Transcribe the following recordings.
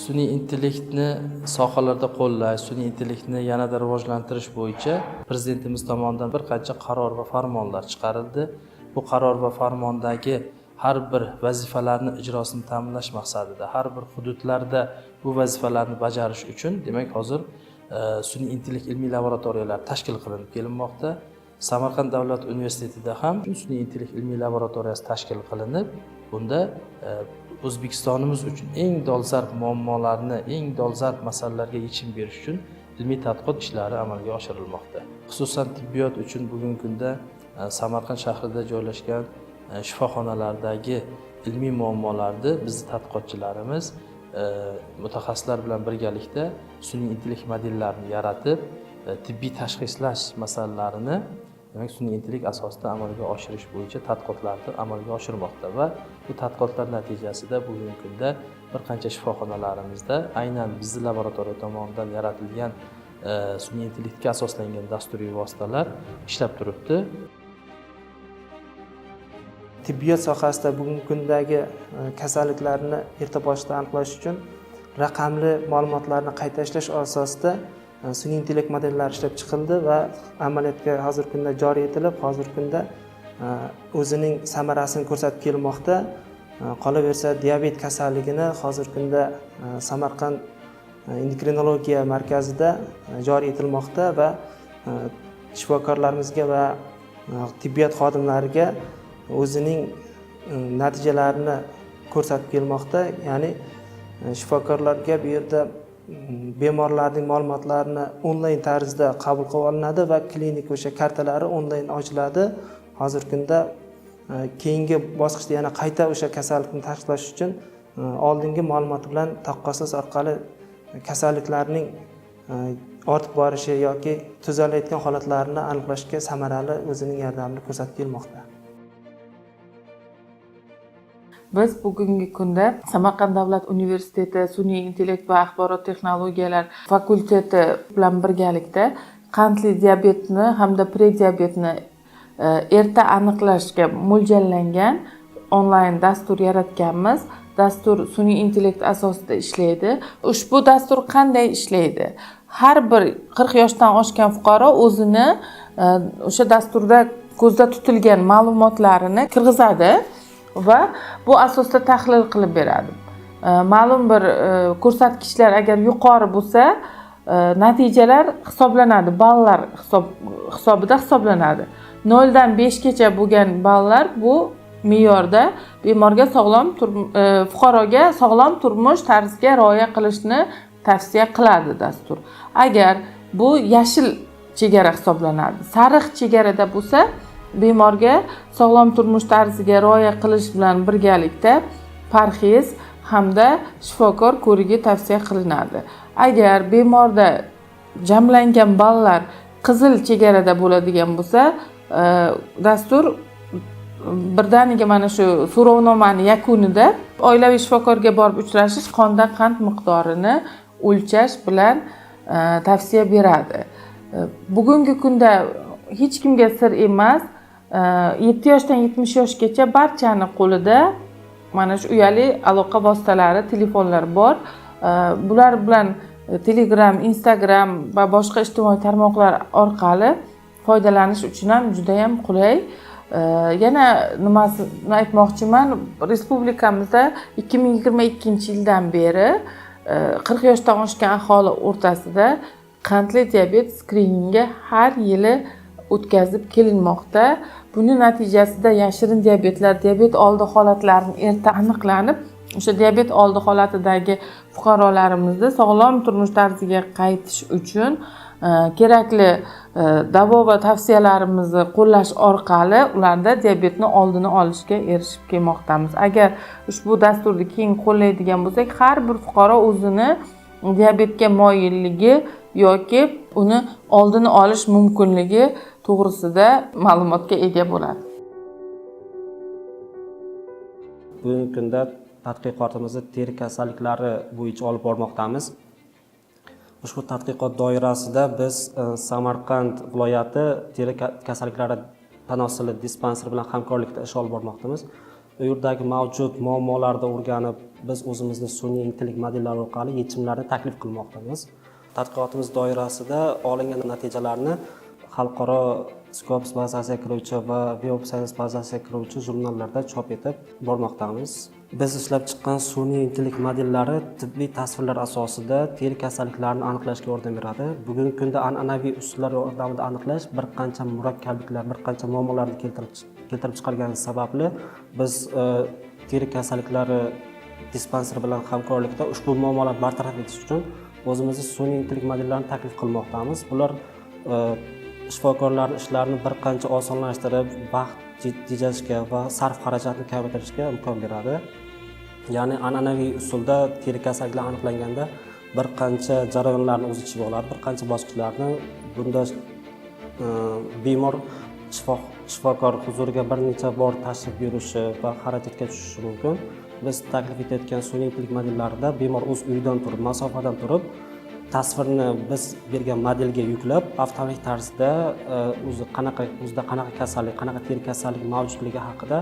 Sun'iy intellektni sohalarda qo'llash, sun'iy intellektni yanada rivojlantirish bo'yicha Prezidentimiz tomonidan bir qancha qaror va farmonlar chiqarildi. Bu qaror va farmondagi har bir vazifalarni ijrosini ta'minlash maqsadida, har bir hududlarda bu vazifalarni bajarish uchun, demak, hozir sun'iy intellekt ilmiy laboratoriyalari tashkil qilinib kelinmoqda. Samarqand davlat universitetida ham sun'iy intellekt ilmiy laboratoriyasi tashkil qilinib, bunda O'zbekistonimiz uchun eng dolzarb muammolarni, eng dolzarb masalalarga yechim berish uchun ilmiy tadqiqot ishlari amalga oshirilmoqda. Xususan tibbiyot uchun bugungi kunda Samarqand shahrida joylashgan shifoxonalardagi ilmiy muammolarni bizning tadqiqotchilarimiz mutaxassislar bilan birgalikda sun'iy intellekt modellarini yaratib, tibbiy tashxislash masalalarini demak sun'iy intellekt asosida amalga oshirish bo'yicha tadqiqotlarni amalga oshirmoqda va bu tadqiqotlar natijasida bugungi kunda bir qancha shifoxonalarimizda aynan bizning laboratoriya tomonidan yaratilgan sun'iy intellektga asoslangan dasturiy vositalar ishlab turibdi. Tibbiyot sohasida bugungi kundagi kasalliklarni erta boshida aniqlash uchun raqamli ma'lumotlarni qayta ishlash asosida sun'iy intellekt modellari ishlab chiqildi va amaliyotga hozirgi kunda joriy etilib, hozirgi kunda o'zining samarasini ko'rsatib kelmoqda. Qolaversa, diabet kasalligini hozirgi kunda Samarqand endokrinologiya markazida joriy etilmoqda va shifokorlarimizga va tibbiyot xodimlariga o'zining natijalarini ko'rsatib kelmoqda. Ya'ni shifokorlarga bu yerda bemorlarning ma'lumotlarini onlayn tarzda qabul qilib olinadi va klinik o'sha kartalari onlayn ochiladi. Hozirgi kunda keyingi bosqichda yana qayta o'sha kasallikni tashxislash uchun oldingi ma'lumot bilan taqqoslash orqali kasalliklarning ortib borishi yoki tuzalayotgan holatlarini aniqlashga samarali o'zining yordamini ko'rsatib kelmoqda. Biz bugungi kunda Samarqand davlat universiteti sun'iy intellekt va axborot texnologiyalar fakulteti bilan birgalikda qandli diabetni hamda prediabetni erta aniqlashga mo'ljallangan onlayn dastur yaratganmiz. Dastur sun'iy intellekt asosida ishlaydi. Ushbu dastur qanday ishlaydi? Har bir 40 yoshdan oshgan fuqaro o'zini o'sha dasturda ko'zda tutilgan ma'lumotlarini kirgizadi va bu asosda tahlil qilib beradi. Ma'lum bir ko'rsatkichlar agar yuqori bo'lsa, natijalar hisoblanadi, ballar hisobida hisoblanadi. 0 dan 5 gacha bo'lgan ballar bu me'yorda bemorga fuqaroga sog'lom turmush tarziga rioya qilishni tavsiya qiladi dastur. Agar bu yashil chegara hisoblanadi. Sariq chegarada bo'lsa, bemorga sog'lom turmush tarziga rioya qilish bilan birgalikda parhez hamda shifokor ko'rigi tavsiya qilinadi. Agar bemorda jamlangan ballar qizil chegarada bo'ladigan bo'lsa, dastur birdaniga mana shu so'rovnomani yakunida oilaviy shifokorga borib uchrashish, qonda qand miqdorini o'lchash bilan tavsiya beradi. Bugungi kunda hech kimga sir emas, 7 yoshdan 70 yoshgacha barchani qo'lida mana shu uyali aloqa vositalari, telefonlar bor. Bular bilan Telegram, Instagram va boshqa ijtimoiy tarmoqlar orqali foydalanish uchun ham juda ham qulay. Yana nimasini aytmoqchiman, respublikamizda 2022-yildan beri 40 yoshdan oshgan aholi o'rtasida qandli diabet skriningi har yili o'tkazib kelinmoqda. Buning natijasida yashirin diabetlar, diabet oldi holatlarini erta aniqlanib, o'sha diabet oldi holatidagi fuqarolarimizni sog'lom turmush tarziga qaytish uchun kerakli davo va tavsiyalarimizni qo'llash orqali ularda diabetni oldini olishga erishib kelmoqdamiz. Agar ushbu dasturni keng qo'llaydigan bo'lsak, har bir fuqaro o'zini diabetga moyilligi yoki uni oldini olish mumkinligi to'g'risida ma'lumotga ega bo'ladi. Bugungi kunda tadqiqotimizni teri kasalliklari bo'yicha olib bormoqdamiz. Ushbu tadqiqot doirasida biz Samarqand viloyati teri kasalliklari tanassuli dispanseri bilan hamkorlikda ish olib bormoqdamiz. u yerdagi mavjud muammolarni o'rganib, biz o'zimizni sun'iy intellekt modellari orqali yechimlarni taklif qilmoqdamiz. Tadqiqotimiz doirasida olingan natijalarni xalqaro Scopus bazasiga kiruvchi va Web of Science bazasiga kiruvchi jurnallarda chop etib bormoqdamiz. Biz ishlab chiqqan sun'iy intellekt modellari tibbiy tasvirlar asosida teri kasalliklarini aniqlashga yordam beradi. Bugungi kunda an'anaviy usullar yordamida aniqlash bir qancha murakkabliklar, bir qancha muammolarni keltirib chiqargani sababli biz teri kasalliklari dispanseri bilan hamkorlikda ushbu muammolarni bartaraf etish uchun o'zimizni sun'iy intellekt modellarini taklif qilmoqdamiz. Bular shifokorlarning ishlarini bir qancha osonlashtirib, vaqt tejashga va sarf xarajatni kamaytirishga imkon beradi. Ya'ni an'anaviy usulda teri kasalliklar aniqlanganda bir qancha jarayonlarni o'z ichiga oladi, bir qancha bosqichlarni. Bunda bemor shifokor huzuriga bir necha bor tashrif buyurishi va xarajatga tushishi mumkin. Biz taklif etayotgan sun'iy intellekt modellarida bemor o'z uyidan turib, masofadan turib, tasvirni biz bergan modelga yuklab, avtomatik tarzda o'zida qanaqa kasallik, qanaqa teri kasallik mavjudligi haqida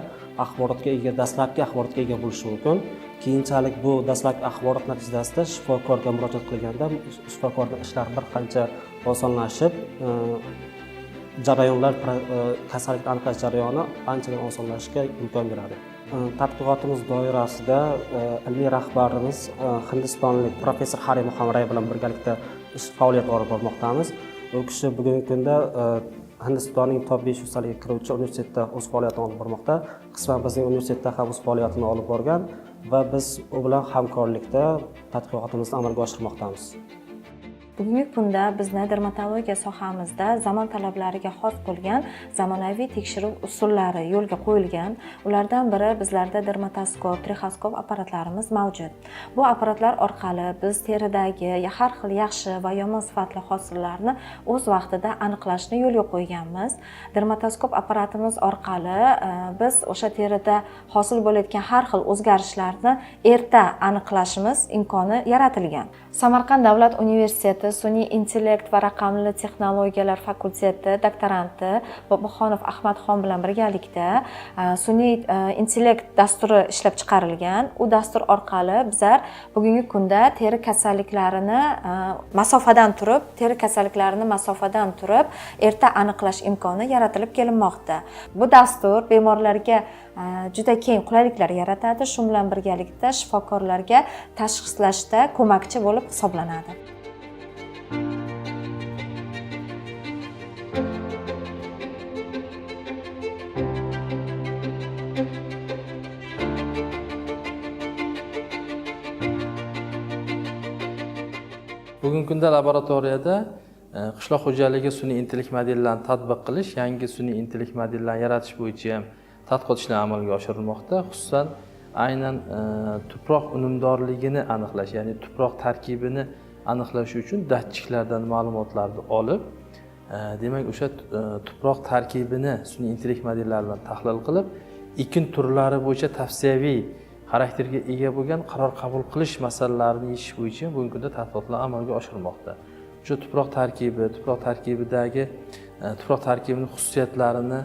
dastlabki axborotga ega bo'lishi mumkin. Keyinchalik bu dastlabki axborot natijasida shifokorga murojaat qilganda shifokorning ishlari bir qancha osonlashib, jarayonlar kasallikni aniqlash jarayoni anchadan osonlashishiga imkon beradi. Tadqiqotimiz doirasida ilmiy rahbarimiz hindistonlik professor Hari Muhamray bilan birgalikda faoliyat olib bormoqdamiz. U kishi bugungi kunda Hindistonning top 500 taliga kiruvchi universitetda o'z faoliyatini olib bormoqda. Qisman bizning universitetda ham o'z faoliyatini olib borgan va biz u bilan hamkorlikda tadqiqotimizni amalga oshirmoqdamiz. Bugungi kunda bizni dermatologiya sohamizda zamon talablariga xos bo'lgan zamonaviy tekshiruv usullari yo'lga qo'yilgan. Ulardan biri bizlarda dermatoskop, trixoskop apparatlarimiz mavjud. Bu apparatlar orqali biz teridagi har xil yaxshi va yomon sifatli hosillarni o'z vaqtida aniqlashni yo'lga qo'yganmiz. Dermatoskop apparatimiz orqali biz o'sha terida hosil bo'layotgan har xil o'zgarishlarni erta aniqlashimiz imkoni yaratilgan. Samarqand davlat universiteti sun'iy intellekt va raqamli texnologiyalar fakulteti doktoranti Boboxonov Ahmadxon bilan birgalikda sun'iy intellekt dasturi ishlab chiqarilgan. U dastur orqali bizlar bugungi kunda teri kasalliklarini masofadan turib erta aniqlash imkoni yaratilib kelinmoqda. Bu dastur bemorlarga juda keng qulayliklar yaratadi. Shu bilan birgalikda shifokorlarga tashxislashda ko'makchi bo'lib hisoblanadi. Bugungi kunda laboratoriyada qishloq xo'jaligi sun'iy intellekt modellarini tatbiq qilish, yangi sun'iy intellekt modellarini yaratish bo'yicha ham tadqiqot ishlari amalga oshirilmoqda. Xususan, aynan tuproq unumdorligini aniqlash, ya'ni tuproq tarkibini aniqlash uchun datchiklardan ma'lumotlarni olib, demak o'sha tuproq tarkibini sun'iy intellekt modellari bilan tahlil qilib, ekin turlari bo'yicha tavsiyaviy xarakterga ega bo'lgan qaror qabul qilish masalalarini yechish bo'yicha bugungi kunda tadqiqotlar amalga oshirilmoqda. O'sha tuproq tarkibining xususiyatlarini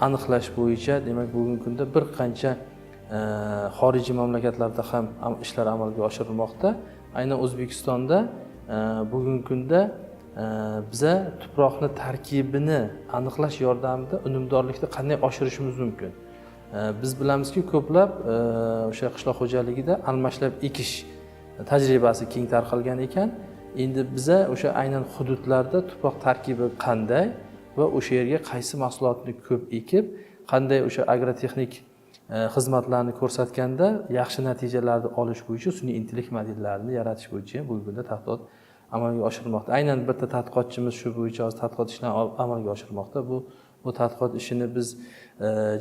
aniqlash bo'yicha demak bugungi kunda bir qancha xorijiy mamlakatlarda ham ishlar amalga oshirilmoqda. Aynan O'zbekistonda bugungi kunda biza tuproqni tarkibini aniqlash yordamida unumdorlikni qanday oshirishimiz mumkin? Biz bilamizki, ko'plab o'sha qishloq xo'jaligida almashlab ekish tajribasi keng tarqalgan ekan. Endi biza o'sha aynan hududlarda tuproq tarkibi qanday va o'sha yerga qaysi mahsulotni ko'p ekib, qanday o'sha agrotexnik xizmatlarni ko'rsatganda yaxshi natijalarni olish bo'yicha sun'iy intellekt modellarini yaratish bo'yicha bugungi kunda tadqiqot amalga oshirilmoqda. Aynan bitta tadqiqotchimiz shu bo'yicha tadqiqot ishlarini amalga oshirmoqda. Bu tadqiqot ishini biz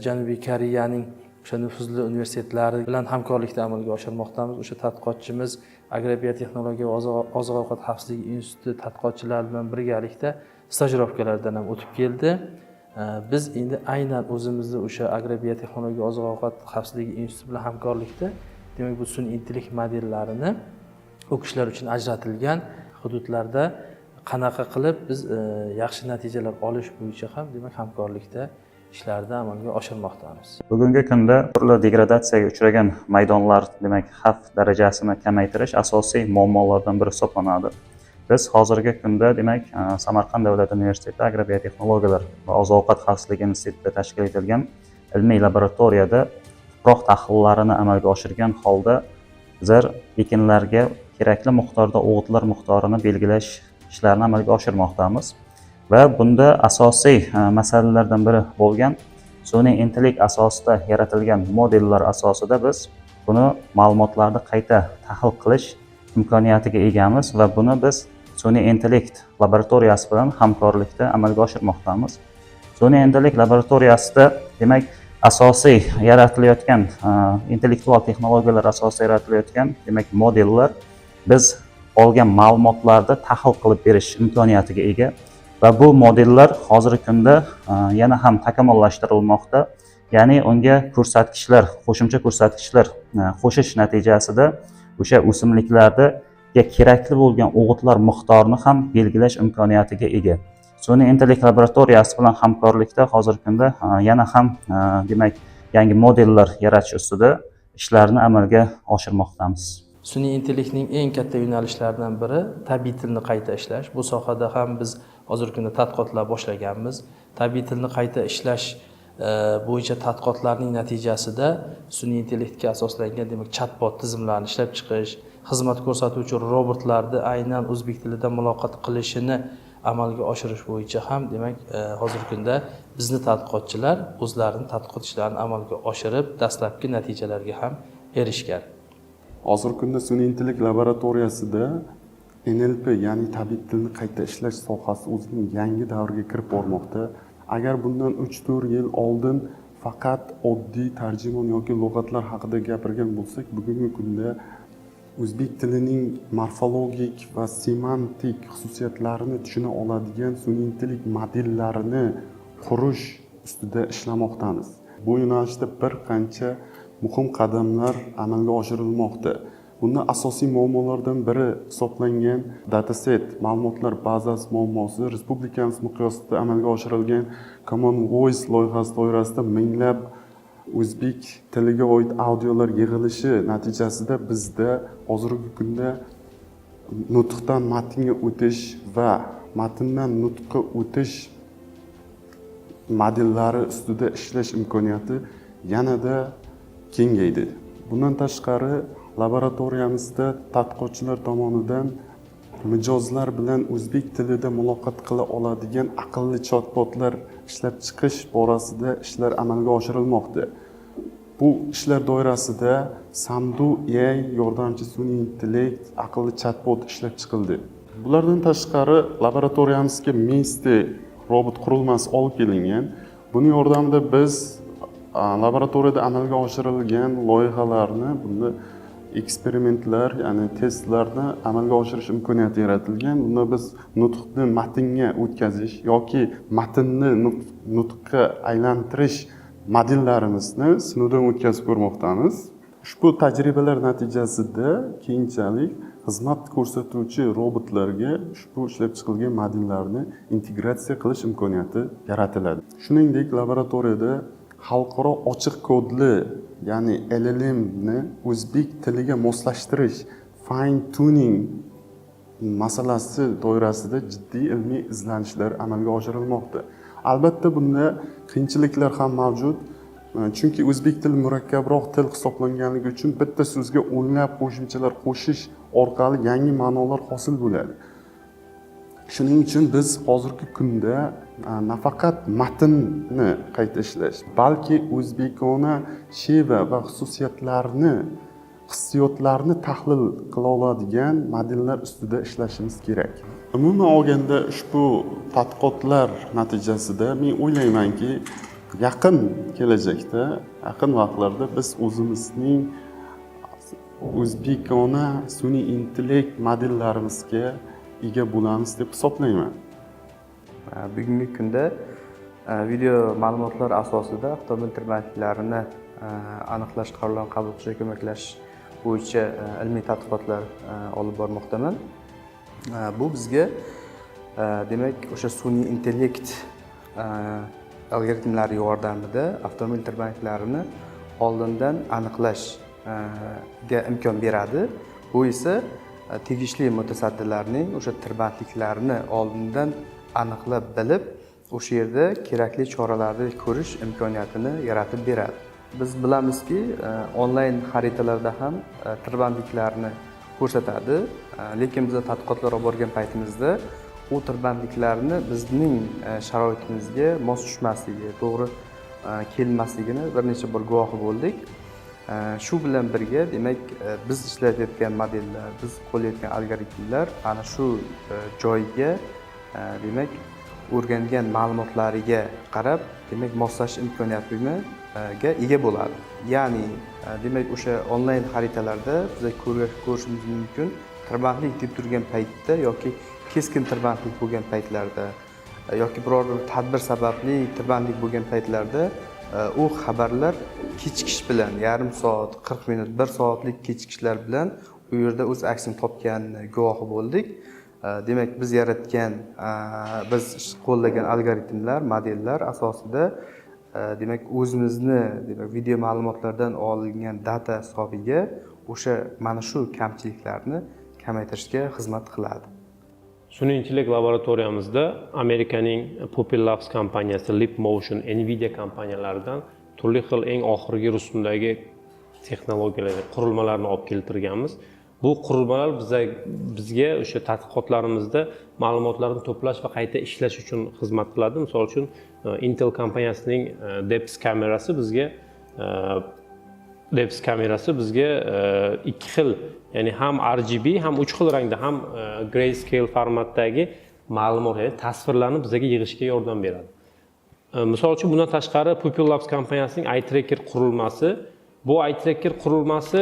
Janubiy Koreyaning o'sha nufuzli universitetlari bilan hamkorlikda amalga oshirmoqdamiz. O'sha tadqiqotchimiz Agrobiotexnologiya va oziq-ovqat xavfsizligi instituti tadqiqotchilari bilan birgalikda stajirovkalardan ham o'tib keldi. Biz endi aynan o'zimizni o'sha Agrobiotexnologiya va oziq-ovqat xavfsizligi instituti bilan hamkorlikda demak bu sun'iy intellekt modellarini o'qishlar uchun ajratilgan hududlarda qanaqa qilib biz yaxshi natijalar olish bo'yicha ham demak hamkorlikda ishlarni amalga oshirmoqdamiz. Bugungi kunda turli degradatsiyaga uchragan maydonlar, demak, xavf darajasini kamaytirish asosiy muammolardan biri hisoblanadi. Biz hozirgi kunda, demak, Samarqand davlat universiteti agrobiotexnologiyalar va oziq-ovqat xavfsizligi institutida tashkil etilgan ilmiy laboratoriyada tuproq tahlillarini amalga oshirgan holda bizlar ekinlarga kerakli miqdorda o'g'itlar miqdorini belgilash ishlarini amalga oshirmoqdamiz. Va bunda asosiy masalalardan biri bo'lgan sun'iy intellekt asosida yaratilgan modellar asosida biz buni ma'lumotlarni qayta tahlil qilish imkoniyatiga egamiz va buni biz sun'iy intellekt laboratoriyasi bilan hamkorlikda amalga oshirmoqdamiz. Sun'iy intellekt laboratoriyasida, demak, asosiy yaratilayotgan intellektual texnologiyalar asosida yaratilayotgan, demak, modellar biz olgan ma'lumotlarni tahlil qilib berish imkoniyatiga ega. Va bu modellar hozirgi kunda yana ham takomillashtirilmoqda. Ya'ni unga ko'rsatkichlar, qo'shimcha ko'rsatkichlar qo'shish natijasida o'sha o'simliklarda kerakli bo'lgan o'g'itlar miqdorini ham belgilash imkoniyatiga ega. Sun'iy intellekt laboratoriyasi bilan hamkorlikda hozirgi kunda yana ham demak, yangi modellar yaratish ustida ishlarni amalga oshirmoqdamiz. Sun'iy intellektning eng katta yo'nalishlaridan biri tabiiy tilni qayta ishlash. Bu sohada ham biz hozirgi kunda tadqiqotlar boshlaganmiz. Tabiiy tilni qayta ishlash bo'yicha tadqiqotlarning natijasida sun'iy intellektga asoslangan, demak, chatbot tizimlarini ishlab chiqish, xizmat ko'rsatuvchi robotlarni aynan o'zbek tilida muloqot qilishini amalga oshirish bo'yicha ham, demak, hozirgi kunda bizni tadqiqotchilar o'zlarining tadqiqot ishlarini amalga oshirib, dastlabki natijalarga ham erishgan. Hozirgi kunda sun'iy intellekt laboratoriyasida NLP, ya'ni tabiiy tilni qayta ishlash sohasi o'zining yangi davriga kirib bormoqda. Agar bundan 3-4 yil oldin faqat oddiy tarjimon yoki lug'atlar haqida gapirgan bo'lsak, bugungi kunda o'zbek tilining morfologik va semantik xususiyatlarini tushuna oladigan sun'iy intellekt modellarini qurish ustida ishlamoqdamiz. Bu yo'nalishda bir qancha muhim qadamlar amalga oshirilmoqda. Bunda asosiy muammolardan biri hisoblangan dataset, ma'lumotlar bazasi muammosi respublikamiz miqyosida amalga oshirilgan Common Voice loyihasi doirasida minglab o'zbek tiliga oid audiolar yig'ilishi natijasida bizda hozirgi kunda nutqdan matnga o'tish va matndan nutqqa o'tish modellari ustida ishlash imkoniyati yanada kengaydi. Bundan tashqari laboratoriyamizda tadqiqotchilar tomonidan mijozlar bilan o'zbek tilida muloqot qila oladigan aqlli chatbotlar ishlab chiqish borasida ishlar amalga oshirilmoqda. Bu ishlar doirasida Samdu AI yordamchi sun'iy intellekt aqlli chatbot ishlab chiqildi. Bulardan tashqari laboratoriyamizga Miste robot qurilmasi olib kelingan. Buning yordamida biz laboratoriyada amalga oshirilgan loyihalarni, bunda eksperimentlar, ya'ni testlarni amalga oshirish imkoniyati yaratilgan. Bunda biz nutqni matnga o'tkazish yoki matnni nutqqa aylantirish modellarimizni sinovdan o'tkazib ko'rmoqdamiz. Ushbu tajribalar natijasida keyinchalik xizmat ko'rsatuvchi robotlarga ushbu ishlab chiqilgan modellarni integratsiya qilish imkoniyati yaratiladi. Shuningdek, laboratoriyada xalqaro ochiq kodli, ya'ni LLM ni o'zbek tiliga moslashtirish, fine tuning masalasi doirasida jiddiy ilmiy izlanishlar amalga oshirilmoqda. Albatta bunda qiyinchiliklar ham mavjud. Chunki o'zbek tili murakkabroq til hisoblanganligi uchun bitta so'zga o'nlab qo'shimchalar qo'shish orqali yangi ma'nolar hosil bo'ladi. Shuning uchun biz hozirgi kunda nafaqat matnni qayta ishlash, balki o'zbekona sheva va xususiyatlarni, hissiyotlarni tahlil qila oladigan modellar ustida ishlashimiz kerak. Umuman olganda ushbu tadqiqotlar natijasida men o'ylaymanki, yaqin kelajakda, yaqin vaqtlarda biz o'zimizning o'zbekona sun'iy intellekt modellarimizga ega bo'lamiz deb hisoblayman. Bugungi kunda video ma'lumotlar asosida avtomobil tirbandliklarini aniqlash, qarorlarni qabul qilishga ko'maklashish bo'yicha ilmiy tadqiqotlar olib bormoqdaman. Bu bizga demak o'sha sun'iy intellekt algoritmlari yordamida avtomobil tirbandliklarini oldindan aniqlashga imkon beradi. Bu esa tegishli mutasaddilarning o'sha tirbandliklarni oldindan aniqlab bilib, o'sha yerda kerakli choralarni ko'rish imkoniyatini yaratib beradi. Biz bilamizki, onlayn xaritalarda ham tirbandliklarni ko'rsatadi, lekin biz tadqiqotlar olib borgan paytimizda u tirbandliklarni bizning sharoitimizga mos tushmasligi, to'g'ri kelmasligini bir necha bor guvohi bo'ldik. Shu bilan birga, demak, biz ishlatayotgan modellar, biz qo'llayotgan algoritmlar ana shu joyga, demak, o'rgangan ma'lumotlariga qarab, demak, moslashish imkoniyatiga ega bo'ladi. Ya'ni, demak, o'sha onlayn xaritalarda biz ko'rishimiz mumkin, tirbandlik deb turgan paytda yoki keskin tirbandlik bo'lgan paytlarda yoki biror bir tadbir sababli tirbandlik bo'lgan paytlarda u xabarlar kechikish bilan, yarim soat, 40 minut, 1 soatlik kechikishlar bilan u yerda o'z aksini topgan guvohi bo'ldik. Demak, biz yaratgan, biz qo'llagan algoritmlar, modellar asosida demak, o'zimizni video ma'lumotlardan olingan data hisobiga o'sha mana shu kamchiliklarni kamaytirishga xizmat qiladi. Sun'iy intellekt laboratoriyamizda Amerikaning Pupil Labs kompaniyasi, Leapmotion, Nvidia kompaniyalaridan turli xil eng oxirgi rusumdagi texnologiyalar, qurilmalarni olib keltirganmiz. Bu qurilmalar bizga o'sha tadqiqotlarimizda ma'lumotlarni to'plash va qayta ishlash uchun xizmat qiladi. Misol uchun Intel kompaniyasining DEPS kamerasi bizga ikki xil, ya'ni ham RGB, ham 3 xil rangda, ham grayscale formatdagi ma'lumot, ya'ni tasvirlarni bizga yig'ishga yordam beradi. Misol uchun bundan tashqari Pupil Labs kompaniyasining eye tracker qurilmasi, bu eye tracker qurilmasi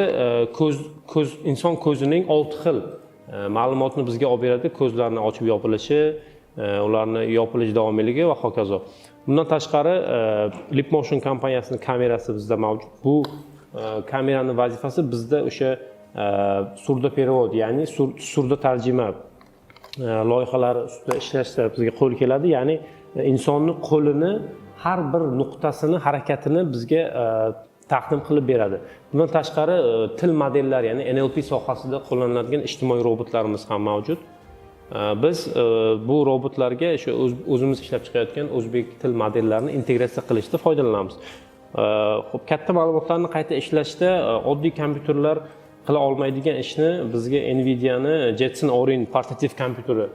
inson ko'zining 6 xil ma'lumotni bizga olib beradi. Ko'zlarni ochib yopilishi, ularni yopilish davomiyligi va hokazo. Bundan tashqari Leapmotion kompaniyasining kamerasi bizda mavjud. Bu kameraning vazifasi bizda o'sha surdoperevod, ya'ni surdo tarjima loyihalari ustida ishlashda bizga qo'l keladi. Ya'ni insonning qo'lini har bir nuqtasini, harakatini bizga taqdim qilib beradi. Bundan tashqari til modellari, ya'ni NLP sohasida qo'llaniladigan ijtimoiy robotlarimiz ham mavjud. Biz bu robotlarga shu o'zimiz ishlab chiqayotgan o'zbek til modellarini integratsiya qilishda foydalanamiz. Xo'p, katta ma'lumotlarni qayta ishlashda oddiy kompyuterlar qila olmaydigan ishni bizga Nvidia'ni Jetson Orin portativ kompyuteri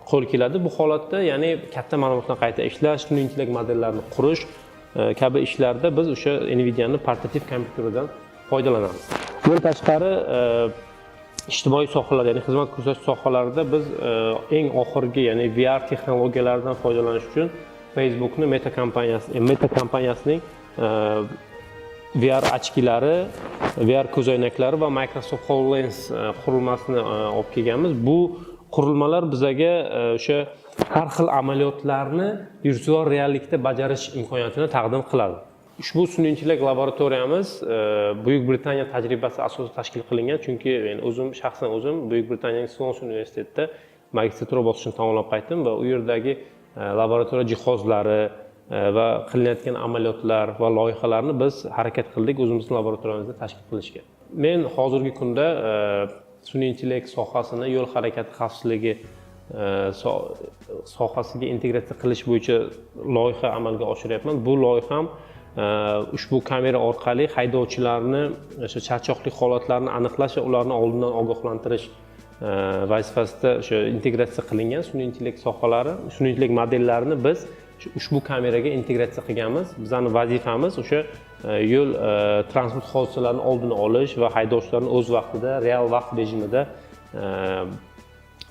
qo'l keladi. Bu holatda, ya'ni katta ma'lumotlarni qayta ishlash, sun'iy intellekt modellarini qurish kabi ishlarda biz o'sha Nvidia'ni portativ kompyuteridan foydalanamiz. Bundan tashqari ijtimoiy sohalar, ya'ni xizmat ko'rsatish sohalarida biz eng oxirgi, ya'ni VR texnologiyalaridan foydalanish uchun Facebookning Meta kompaniyasining VR ochkilari, VR ko'zoynaklari va Microsoft HoloLens qurilmasini olib kelganmiz. Bu qurilmalar bizga o'sha har xil amaliyotlarni virtual reallikda bajarish imkoniyatini taqdim qiladi. Ushbu sun'iy intellekt laboratoriyamiz Buyuk Britaniya tajribasi asosida tashkil qilingan, chunki men shaxsan o'zim Buyuk Britaniyaning Sloan universitetida magistratura bosqichini tamomlab qaytdim va u yerdagi laboratoriya jihozlari va qilinayotgan amaliyotlar va loyihalarni biz harakat qildik o'zimizning laboratoriyamizda tashkil qilishga. Men hozirgi kunda sun'iy intellekt sohasini yo'l harakati xavfsizligi sohasiga integratsiya qilish bo'yicha loyiha amalga oshiryapman. Bu loyiham ushbu kamera orqali haydovchilarni o'sha charchoqli holatlarini aniqlash va ularni oldindan ogohlantirish vazifasida o'sha integratsiya qilingan sun'iy intellekt sohalari, sun'iy intellekt modellarini biz ushbu kameraga integratsiya qilganmiz. Bizning vazifamiz o'sha yo'l transport hodisalarini oldini olish va haydovchilarni o'z vaqtida, real vaqt rejimida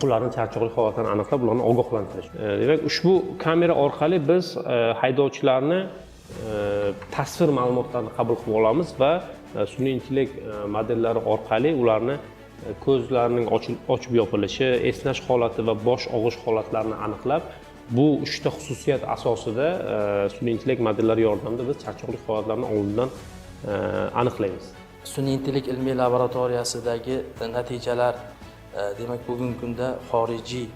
ularning charchoqli holatlarini aniqlab, ularni ogohlantirish. Demak, ushbu kamera orqali biz haydovchilarni tasvir ma'lumotlarini qabul qilib olamiz va sun'iy intellekt modellari orqali ularni ko'zlarining ochib yopilishi, esnash holati va bosh og'ish holatlarini aniqlab, bu 3 ta xususiyat asosida sun'iy intellekt modellari yordamida biz charchoqli holatlarni oldindan aniqlaymiz. Sun'iy intellekt ilmiy laboratoriyasidagi natijalar demak bugungi kunda xorijiy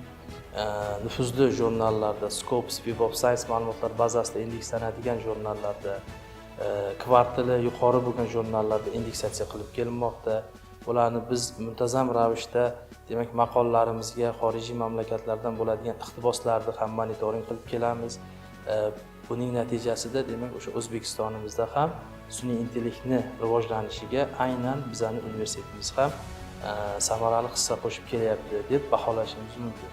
nufuzli jurnallarda, Scopus, Web of Science ma'lumotlar bazasida indekslanadigan jurnallarda, kvartali yuqori bo'lgan jurnallarda indeksatsiya qilib kelinmoqda. Bularni biz muntazam ravishda, demak, maqolalarimizga xorijiy mamlakatlardan bo'ladigan iqtiboslarni ham monitoring qilib kelamiz. Buning natijasida, demak, o'sha O'zbekistonimizda ham sun'iy intellektni rivojlanishiga aynan bizning universitetimiz ham samarali hissa qo'shib kelyapti deb baholashimiz mumkin.